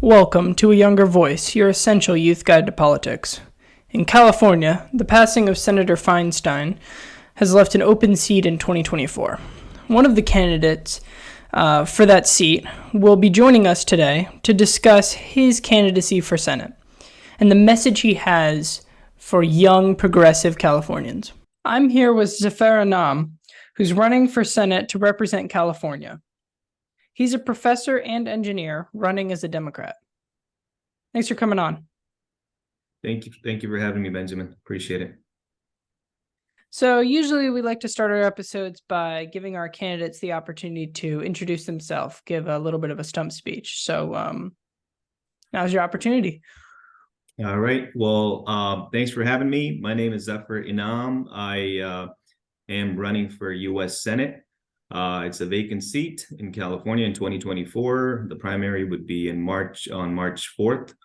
Welcome to A Younger Voice, your essential youth guide to politics. In California, the passing of Senator Feinstein has left an open seat in 2024. One of the candidates for that seat will be joining us today to discuss his candidacy for Senate and the message he has for young progressive Californians. I'm here with Zafar Inam, who's running for Senate to represent California. He's a professor and engineer running as a Democrat. Thanks for coming on. Thank you for having me, Benjamin. Appreciate it. So usually we like to start our episodes by giving our candidates the opportunity to introduce themselves, give a little bit of a stump speech. So now's your opportunity. All right. Well, thanks for having me. My name is Zafar Inam. I am running for U.S. Senate. It's a vacant seat in California in 2024. The primary would be on March 4th,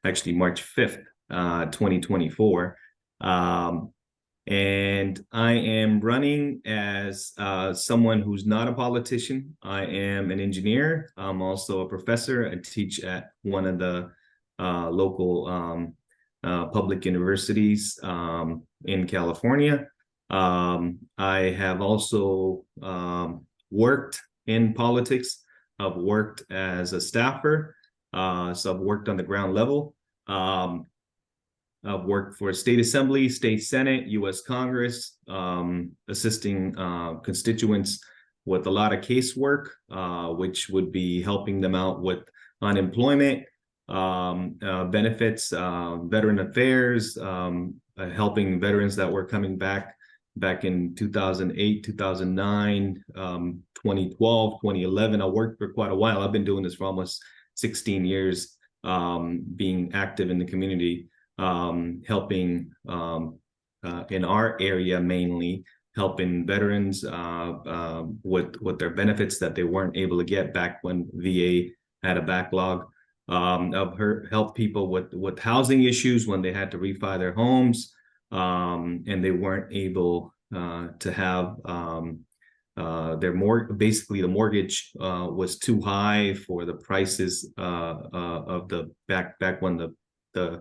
actually March 5th, 2024. And I am running as someone who's not a politician. I am an engineer. I'm also a professor. I teach at one of the local public universities in California. I have also worked in politics. I've worked as a staffer, so I've worked on the ground level. I've worked for state assembly, state senate, U.S. Congress, assisting constituents with a lot of casework, which would be helping them out with unemployment benefits, veteran affairs, helping veterans that were coming back in 2008, 2009, 2012, 2011. I worked for quite a while. I've been doing this for almost 16 years, being active in the community, helping in our area, mainly helping veterans with their benefits that they weren't able to get back when VA had a backlog. I've helped people with housing issues when they had to refi their homes. And they weren't able to have basically the mortgage was too high for the prices of the back when the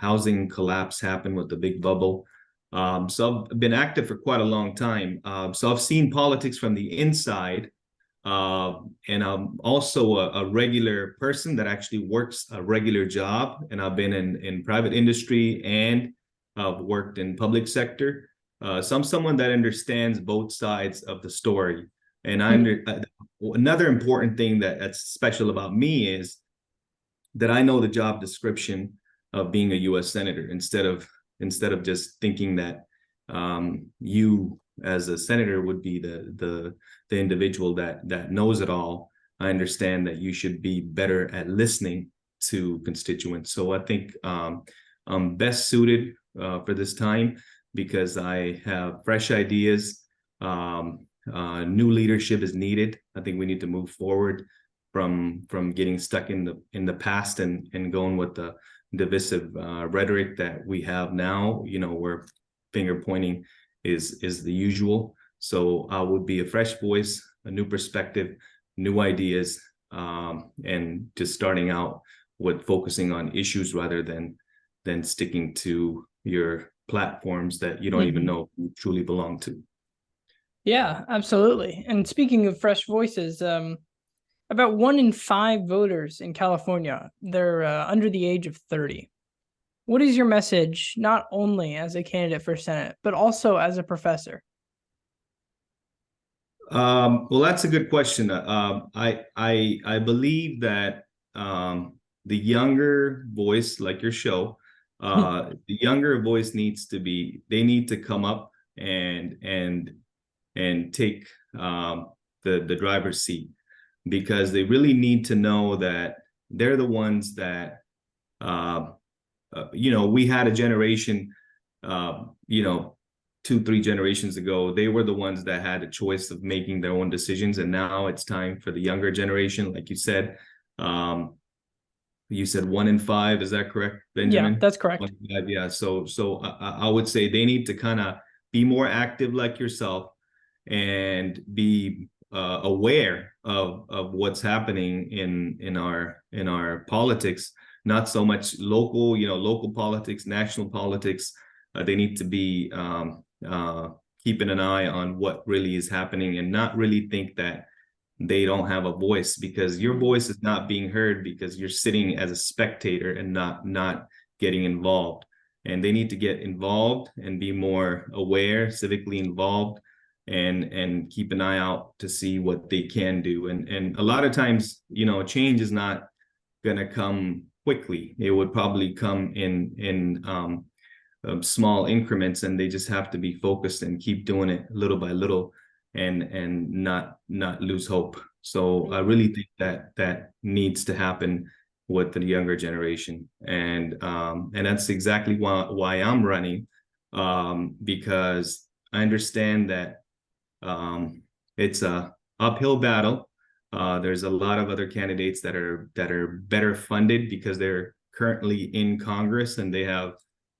housing collapse happened with the big bubble. So I've been active for quite a long time. So I've seen politics from the inside. And I'm also a regular person that actually works a regular job, and I've been in private industry and I've worked in public sector. So I'm someone that understands both sides of the story. And another important thing that's special about me is that I know the job description of being a U.S. senator instead of just thinking that you as a senator would be the individual that knows it all. I understand that you should be better at listening to constituents. So I think I'm best suited for this time because I have fresh ideas. New leadership is needed. I think we need to move forward from getting stuck in the past and going with the divisive rhetoric that we have now, where finger pointing is the usual. So I would be a fresh voice, a new perspective, new ideas, and just starting out with focusing on issues rather than sticking to your platforms that you don't even know who truly belong to. Yeah, absolutely. And speaking of fresh voices, about 1 in 5 voters in California, they're under the age of 30. What is your message, not only as a candidate for Senate, but also as a professor? Well, that's a good question. I believe that the younger voice, like your show, the younger voice they need to come up and take the driver's seat, because they really need to know that they're the ones that we had a generation 2-3 generations ago. They were the ones that had a choice of making their own decisions, and now it's time for the younger generation. Like you said 1 in 5, is that correct, Benjamin? Yeah, that's correct. 1 in 5, yeah. So I would say they need to kind of be more active like yourself and be aware of what's happening in our politics, not so much local, local politics, national politics. They need to be keeping an eye on what really is happening and not really think that they don't have a voice, because your voice is not being heard because you're sitting as a spectator and not getting involved. And they need to get involved and be more aware, civically involved, and keep an eye out to see what they can do. And a lot of times, change is not going to come quickly. It would probably come in small increments, and they just have to be focused and keep doing it little by little, and not lose hope. So I really think that needs to happen with the younger generation, and that's exactly why I'm running, because I understand that it's a uphill battle. There's a lot of other candidates that are better funded because they're currently in Congress and they have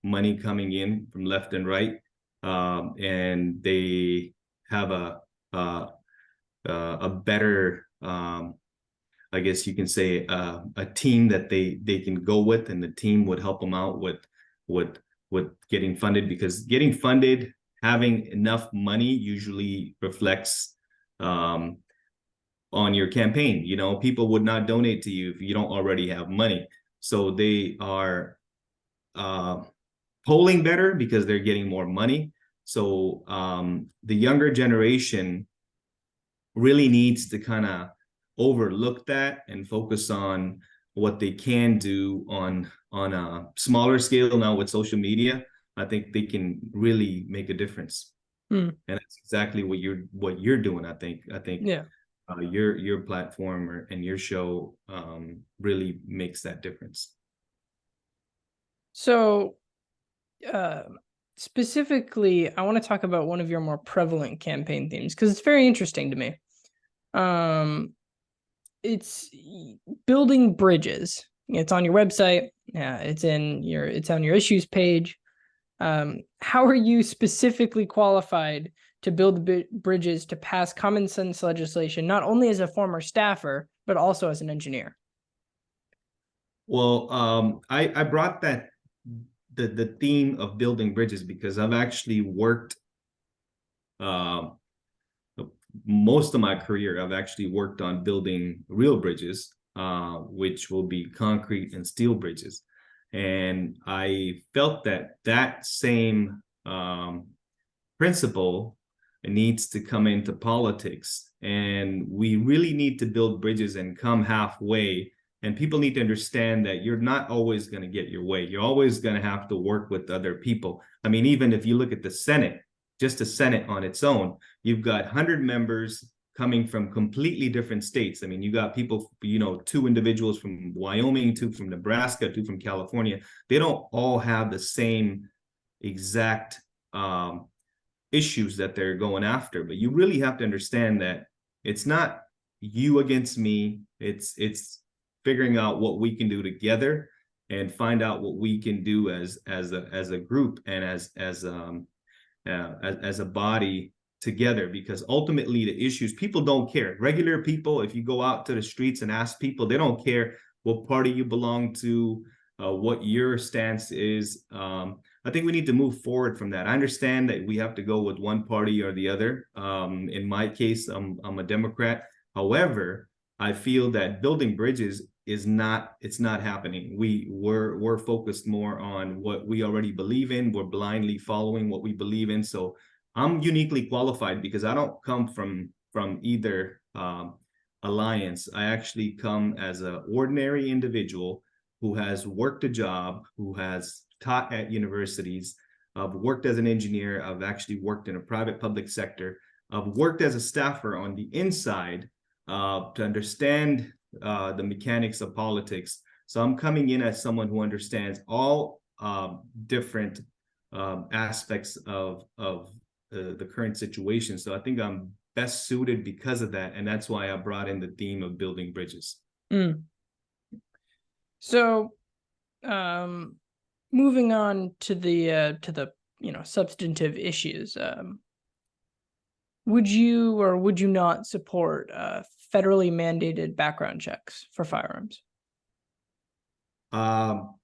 money coming in from left and right, and they have a better, I guess you can say, a team that they can go with, and the team would help them out with getting funded, because getting funded, having enough money usually reflects on your campaign. People would not donate to you if you don't already have money. So they are polling better because they're getting more money. So the younger generation really needs to kind of overlook that and focus on what they can do on a smaller scale. Now with social media, I think they can really make a difference. And that's exactly what you're doing. I think Yeah. Your platform and your show really makes that difference. So specifically, I want to talk about one of your more prevalent campaign themes because it's very interesting to me. It's building bridges. It's on your website. Yeah, it's on your issues page. How are you specifically qualified to build bridges to pass common sense legislation, not only as a former staffer, but also as an engineer? Well, I brought the theme of building bridges because I've actually worked most of my career. I've actually worked on building real bridges, which will be concrete and steel bridges. And I felt that same principle needs to come into politics. And we really need to build bridges and come halfway. And people need to understand that you're not always going to get your way. You're always going to have to work with other people. I mean, even if you look at the Senate, just the Senate on its own, you've got 100 members coming from completely different states. I mean, you got people, 2 individuals from Wyoming, 2 from Nebraska, 2 from California. They don't all have the same exact issues that they're going after. But you really have to understand that it's not you against me. It's figuring out what we can do together and find out what we can do as a group and as a body together, because ultimately the issues, people don't care. Regular people, if you go out to the streets and ask people, they don't care what party you belong to, what your stance is. I think we need to move forward from that. I understand that we have to go with one party or the other. In my case, I'm a Democrat. However, I feel that building bridges it's not happening. We're focused more on what we already believe in. We're blindly following what we believe in. So I'm uniquely qualified because I don't come from either alliance. I actually come as an ordinary individual who has worked a job, who has taught at universities. I've worked as an engineer. I've actually worked in a private public sector. I've worked as a staffer on the inside to understand the mechanics of politics. So I'm coming in as someone who understands all different aspects of the current situation. So I think I'm best suited because of that, and that's why I brought in the theme of building bridges. So, moving on to the substantive issues. Would you or would you not support federally mandated background checks for firearms? Um,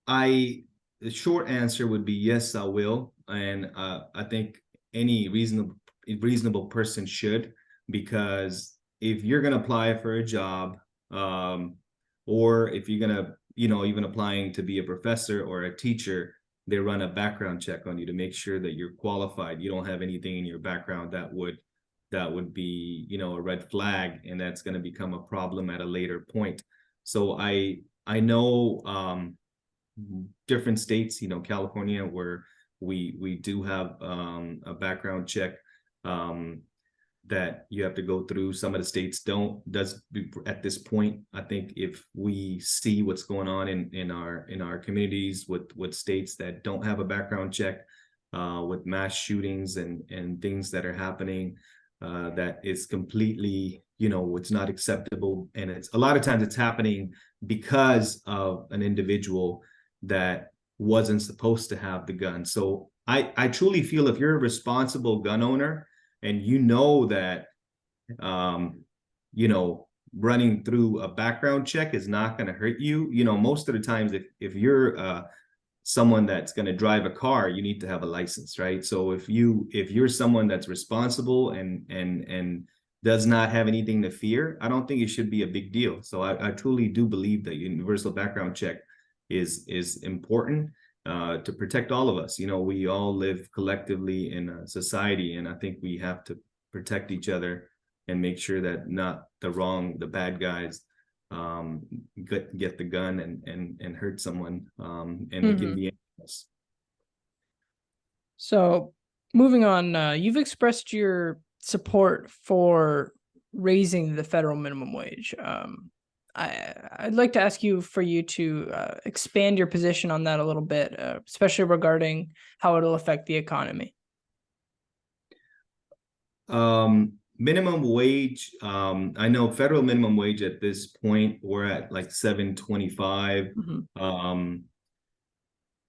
the short answer would be yes, I will, and I think any reasonable person should, because if you're gonna apply for a job, or if you're gonna, even applying to be a professor or a teacher, they run a background check on you to make sure that you're qualified. You don't have anything in your background that would be, a red flag, and that's going to become a problem at a later point. So I know different states, California, where we do have a background check that you have to go through. Some of the states don't. Does at this point, I think if we see what's going on in our communities with states that don't have a background check, with mass shootings and things that are happening, that is completely, it's not acceptable, and it's a lot of times it's happening because of an individual that wasn't supposed to have the gun. So I truly feel if you're a responsible gun owner and you know that um, running through a background check is not going to hurt you. Most of the times if you're someone that's going to drive a car, you need to have a license, right? So if you're someone that's responsible and does not have anything to fear, I don't think it should be a big deal. So I truly do believe that universal background check is important to protect all of us. We all live collectively in a society, and I think we have to protect each other and make sure that not the bad guys get the gun and hurt someone, and it can be us. So, moving on, you've expressed your support for raising the federal minimum wage. I'd like to ask you to expand your position on that a little bit, especially regarding how it'll affect the economy. Minimum wage. I know federal minimum wage at this point, we're at like $7.25.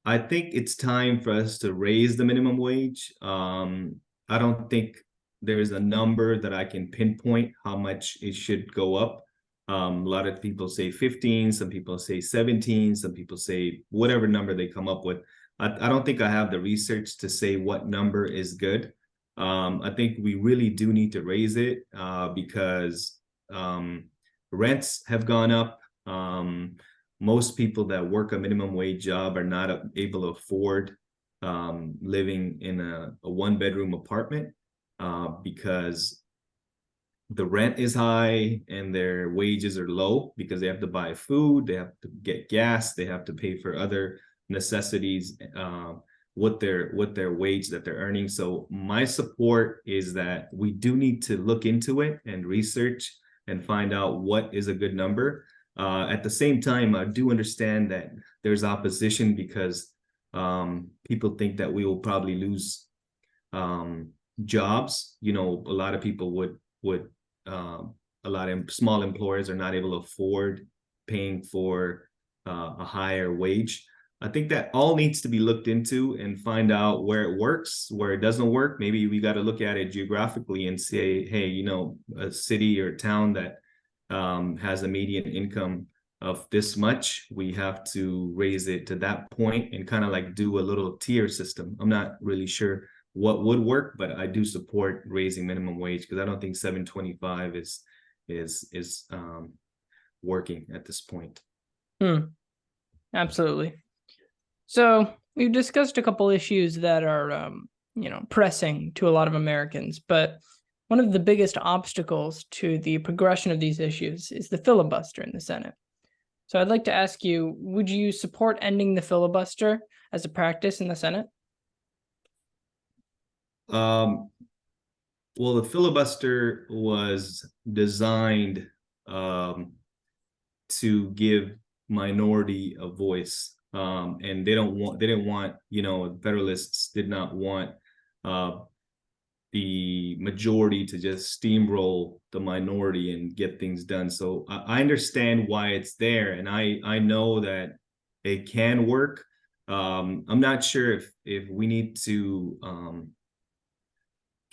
I think it's time for us to raise the minimum wage. I don't think there's a number that I can pinpoint how much it should go up. A lot of people say 15, some people say 17, some people say whatever number they come up with. I don't think I have the research to say what number is good. I think we really do need to raise it because rents have gone up. Most people that work a minimum wage job are not able to afford living in a one-bedroom apartment because the rent is high and their wages are low because they have to buy food, they have to get gas, they have to pay for other necessities with their wage that they're earning. So my support is that we do need to look into it and research and find out what is a good number. At the same time, I do understand that there's opposition because people think that we will probably lose jobs. A lot of people would a lot of small employers are not able to afford paying for a higher wage. I think that all needs to be looked into and find out where it works, where it doesn't work. Maybe we got to look at it geographically and say, hey, a city or town that has a median income of this much, we have to raise it to that point and kind of like do a little tier system. I'm not really sure what would work, but I do support raising minimum wage because I don't think 7.25 is working at this point. Absolutely. So we've discussed a couple issues that are pressing to a lot of Americans, but one of the biggest obstacles to the progression of these issues is the filibuster in the Senate. So I'd like to ask you, would you support ending the filibuster as a practice in the Senate? Well, the filibuster was designed to give minority a voice, and they didn't want, Federalists did not want the majority to just steamroll the minority and get things done. So I understand why it's there, and I know that it can work. I'm not sure if we need to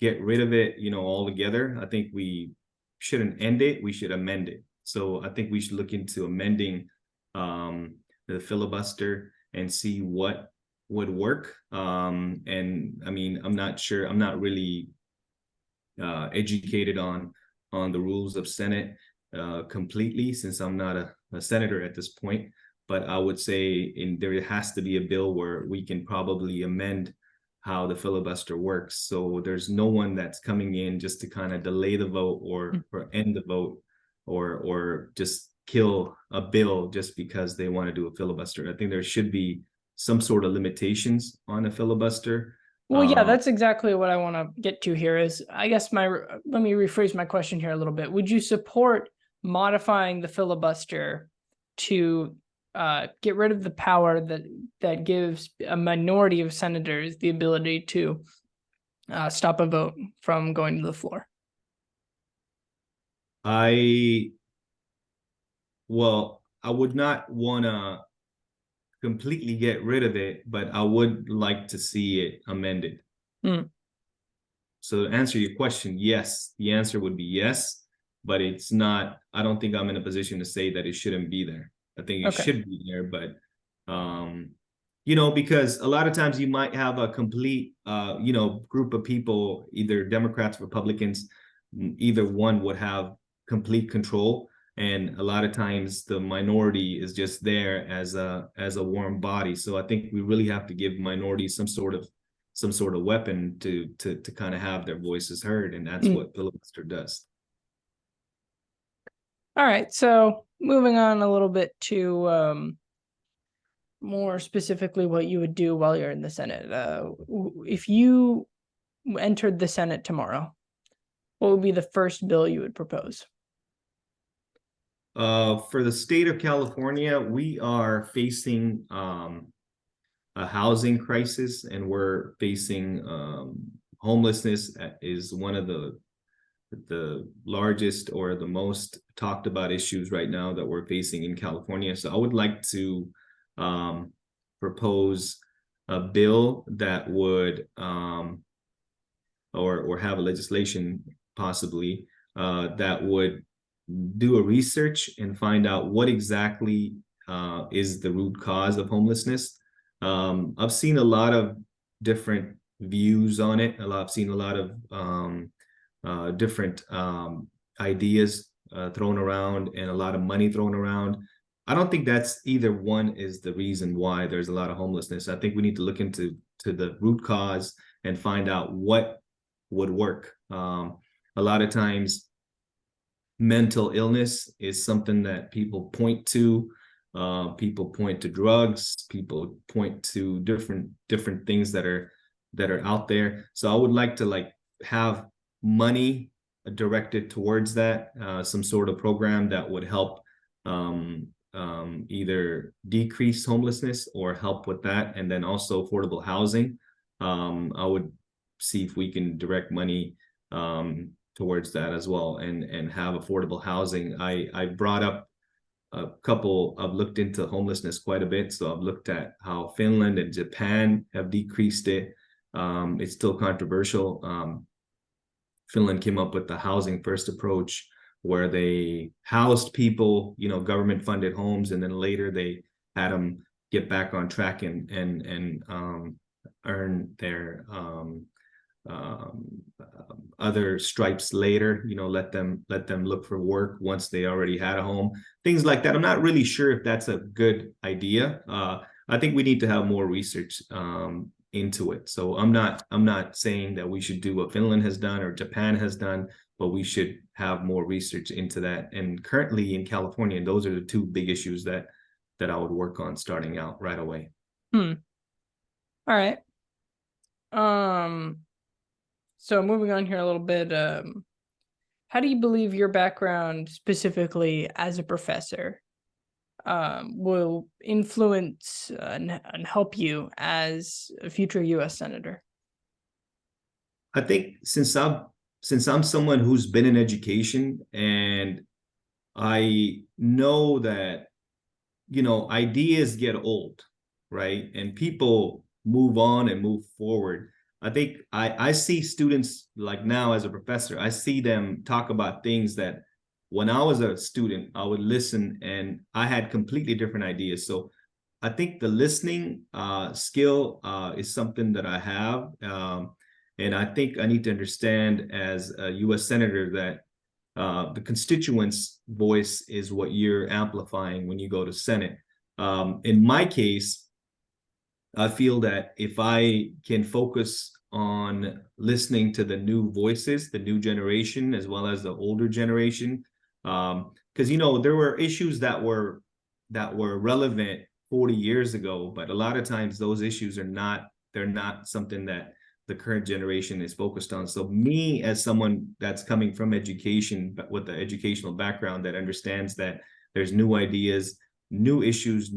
get rid of it, altogether. I think we shouldn't end it. We should amend it. So I think we should look into amending the filibuster and see what would work. And I mean, I'm not sure. I'm not really educated on the rules of Senate completely, since I'm not a senator at this point. But I would say there has to be a bill where we can probably amend how the filibuster works. So there's no one that's coming in just to kind of delay the vote or end the vote or just kill a bill just because they want to do a filibuster. I think there should be some sort of limitations on a filibuster. Well, yeah, that's exactly what I want to get to here is, I guess let me rephrase my question here a little bit. Would you support modifying the filibuster to get rid of the power that gives a minority of senators the ability to stop a vote from going to the floor? I would not want to completely get rid of it, but I would like to see it amended. So to answer your question, yes, the answer would be yes, but it's not, I don't think I'm in a position to say that it shouldn't be there. I think it should be there, but because a lot of times you might have a complete group of people, either Democrats, Republicans, either one would have complete control. And a lot of times the minority is just there as a warm body. So I think we really have to give minorities some sort of weapon to kind of have their voices heard, and that's what filibuster does. All right, so moving on a little bit to more specifically what you would do while you're in the Senate. If you entered the Senate tomorrow, what would be the first bill you would propose? For the state of California, we are facing a housing crisis, and we're facing homelessness is one of the largest or the most talked about issues right now that we're facing in California. So I would like to propose a bill that would or have a legislation possibly that would do a research and find out what exactly is the root cause of homelessness. I've seen a lot of different views on it. I've seen a lot of different ideas thrown around and a lot of money thrown around. I don't think that's either one is the reason why there's a lot of homelessness. I think we need to look into the root cause and find out what would work. A lot of times mental illness is something that people point to. People point to drugs, people point to different things that are out there. So I would like to have money directed towards that, some sort of program that would help either decrease homelessness or help with that, and then also affordable housing. I would see if we can direct money towards that as well, and have affordable housing. I brought up I've looked into homelessness quite a bit. So I've looked at how Finland and Japan have decreased it. It's still controversial. Finland came up with the housing first approach, where they housed people, government funded homes, and then later they had them get back on track and earn their other stripes later, let them look for work once they already had a home, things like that. I'm not really sure if that's a good idea. I think we need to have more research into it. So I'm not saying that we should do what Finland has done or Japan has done, but we should have more research into that. And currently in California, those are the two big issues that I would work on starting out right away. All right. So moving on here a little bit, how do you believe your background specifically as a professor will influence and help you as a future U.S. Senator? I think since I'm someone who's been in education, and I know that, ideas get old, right? And people move on and move forward. I think I see students like now as a professor, I see them talk about things that when I was a student, I would listen and I had completely different ideas. So I think the listening skill is something that I have. And I think I need to understand as a US Senator that the constituents' voice is what you're amplifying when you go to Senate. In my case, I feel that if I can focus on listening to the new voices, the new generation, as well as the older generation, because there were issues that were relevant 40 years ago, but a lot of times those issues they're not something that the current generation is focused on. So me, as someone that's coming from education, but with the educational background that understands that there's new ideas, new issues,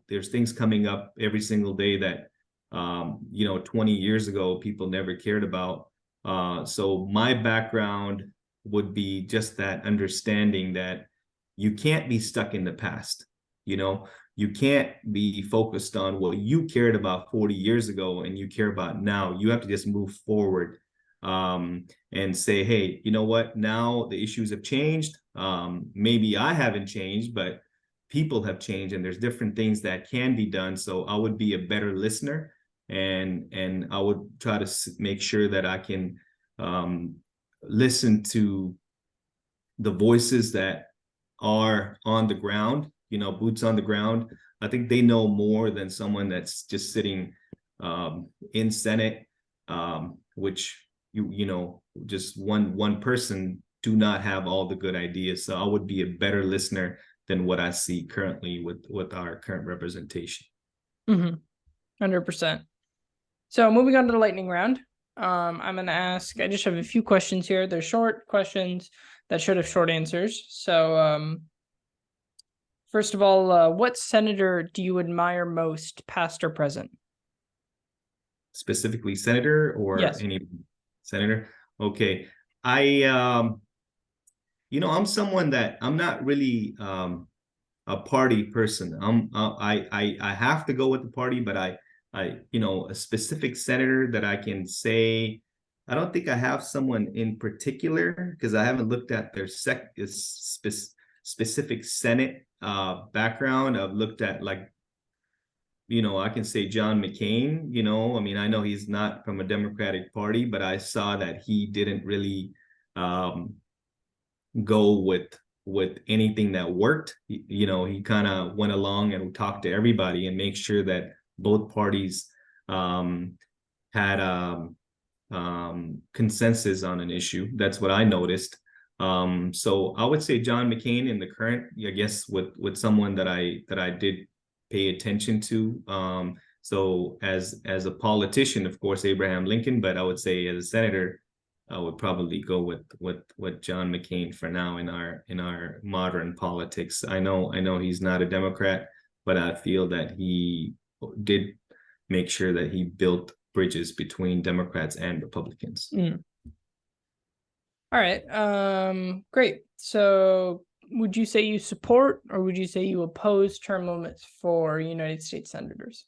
there's things coming up every single day that 20 years ago people never cared about. So my background would be just that understanding that you can't be stuck in the past. You can't be focused on what you cared about 40 years ago and you care about now. You have to just move forward and say, hey, you know what? Now the issues have changed. Maybe I haven't changed, but people have changed and there's different things that can be done. So I would be a better listener and I would try to make sure that I can listen to the voices that are on the ground, boots on the ground. I think they know more than someone that's just sitting in Senate, which just one person do not have all the good ideas. So I would be a better listener than what I see currently with our current representation. 100%. So moving on to the lightning round. I'm going to ask, I just have a few questions here. They're short questions that should have short answers. So first of all, what senator do you admire most, past or present? Specifically senator or Yes. Any senator? Okay. I'm someone that I'm not really a party person. I have to go with the party, but I a specific senator that I can say, I don't think I have someone in particular because I haven't looked at their specific Senate background. I've looked at I can say John McCain, I know he's not from a Democratic Party, but I saw that he didn't really go with anything that worked. He kind of went along and talked to everybody and make sure that both parties had consensus on an issue. That's what I noticed. So I would say John McCain in the current, I guess, with someone that I did pay attention to. So as a politician, of course, Abraham Lincoln, but I would say as a senator, I would probably go with John McCain for now in our modern politics. I know he's not a Democrat, but I feel that he did make sure that he built bridges between Democrats and Republicans. All right. Great. So would you say you support or would you say you oppose term limits for United States senators?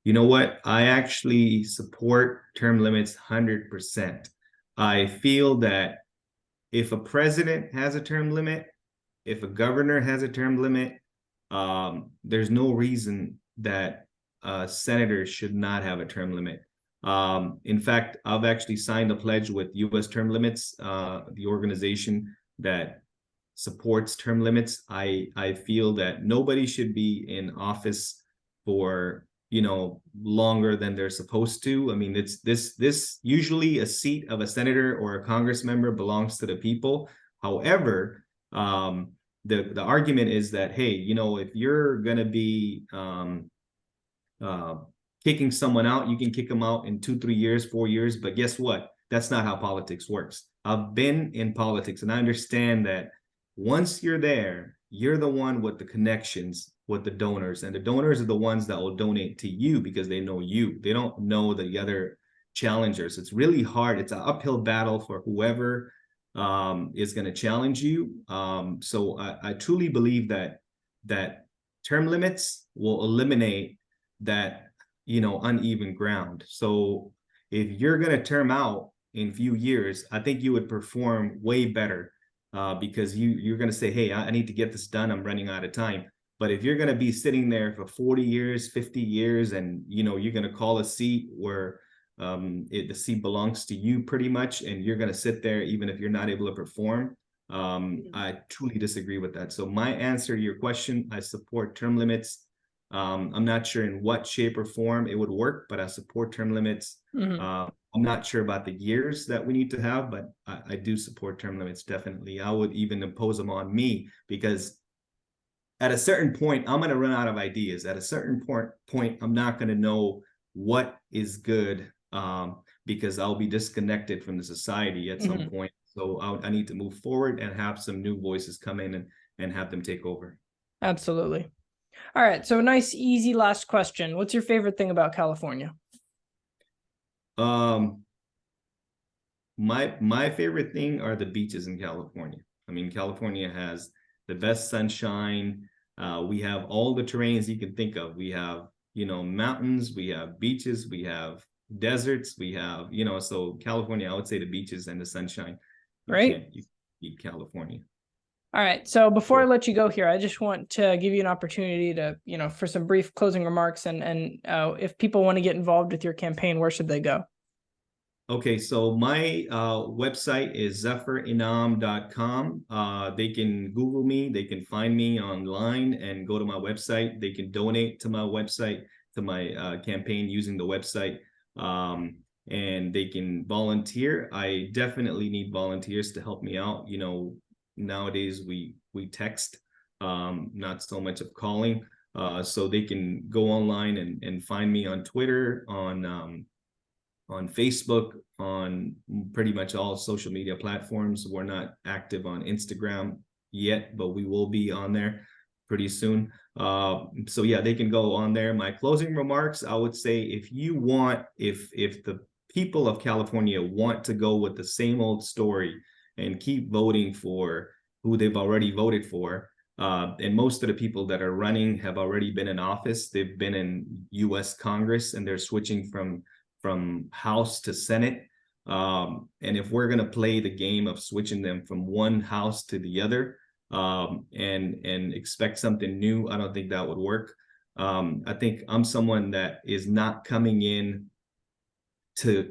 You know what? I actually support term limits 100%. I feel that if a president has a term limit, if a governor has a term limit, there's no reason that senators should not have a term limit. In fact, I've actually signed a pledge with U.S. Term Limits, the organization that supports term limits. I feel that nobody should be in office for longer than they're supposed to. I mean, it's this usually a seat of a senator or a Congress member belongs to the people. However, the argument is that, hey, if you're gonna be kicking someone out, you can kick them out in 2, 3 years, 4 years. But guess what? That's not how politics works. I've been in politics and I understand that once you're there, you're the one with the connections with the donors, and the donors are the ones that will donate to you because they know you. They don't know the other challengers. It's really hard. It's an uphill battle for whoever is going to challenge you. So I truly believe that term limits will eliminate that uneven ground. So if you're going to term out in a few years, I think you would perform way better because you're going to say, hey, I need to get this done. I'm running out of time. But if you're going to be sitting there for 40 years, 50 years, and you're going to call a seat where the seat belongs to you pretty much, and you're going to sit there even if you're not able to perform, I truly disagree with that. So my answer to your question, I support term limits. I'm not sure in what shape or form it would work, but I support term limits. I'm not sure about the years that we need to have, but I do support term limits, definitely. I would even impose them on me because at a certain point, I'm going to run out of ideas. At a certain point, I'm not going to know what is good because I'll be disconnected from the society at some point. So I need to move forward and have some new voices come in and have them take over. Absolutely. All right. So nice, easy last question. What's your favorite thing about California? My favorite thing are the beaches in California. I mean, California has the best sunshine. We have all the terrains you can think of. We have, mountains, we have beaches, we have deserts, we have, so California, I would say the beaches and the sunshine. Right. You beat California. All right. So before I let you go here, I just want to give you an opportunity to, for some brief closing remarks and if people want to get involved with your campaign, where should they go? Okay, so my website is zafarinam.com. They can Google me, they can find me online and go to my website. They can donate to my website, to my campaign using the website, and they can volunteer. I definitely need volunteers to help me out. Nowadays we text, not so much of calling. So they can go online and find me on Twitter, on Facebook, on pretty much all social media platforms. We're not active on Instagram yet, but we will be on there pretty soon. So yeah, they can go on there. My closing remarks, I would say, if the people of California want to go with the same old story and keep voting for who they've already voted for, and most of the people that are running have already been in office. They've been in U.S. Congress, and they're switching from House to Senate. And if we're going to play the game of switching them from one house to the other, and expect something new, I don't think that would work. I think I'm someone that is not coming in to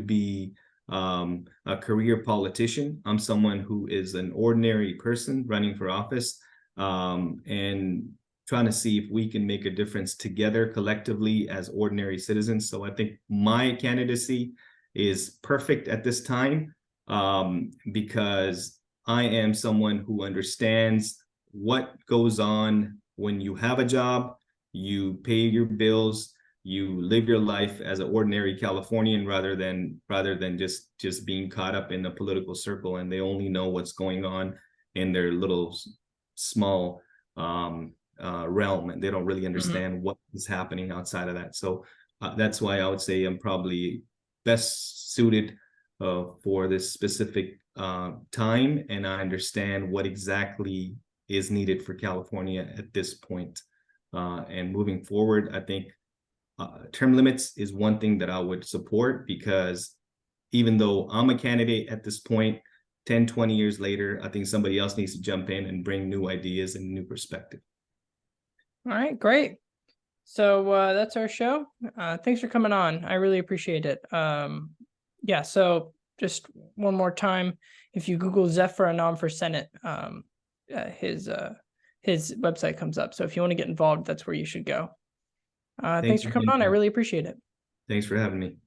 be a career politician. I'm someone who is an ordinary person running for office, and trying to see if we can make a difference together collectively as ordinary citizens. So I think my candidacy is perfect at this time, because I am someone who understands what goes on when you have a job, you pay your bills, you live your life as an ordinary Californian rather than just being caught up in a political circle, and they only know what's going on in their little small realm, and they don't really understand what is happening outside of that. So that's why I would say I'm probably best suited for this specific time, and I understand what exactly is needed for California at this point. And moving forward, I think term limits is one thing that I would support, because even though I'm a candidate at this point, 10, 20 years later, I think somebody else needs to jump in and bring new ideas and new perspective. All right, great. So that's our show. Thanks for coming on. I really appreciate it. Yeah, so just one more time, if you Google Zafar Inam for Senate, his website comes up. So if you want to get involved, that's where you should go. Thanks for coming on. I really appreciate it. Thanks for having me.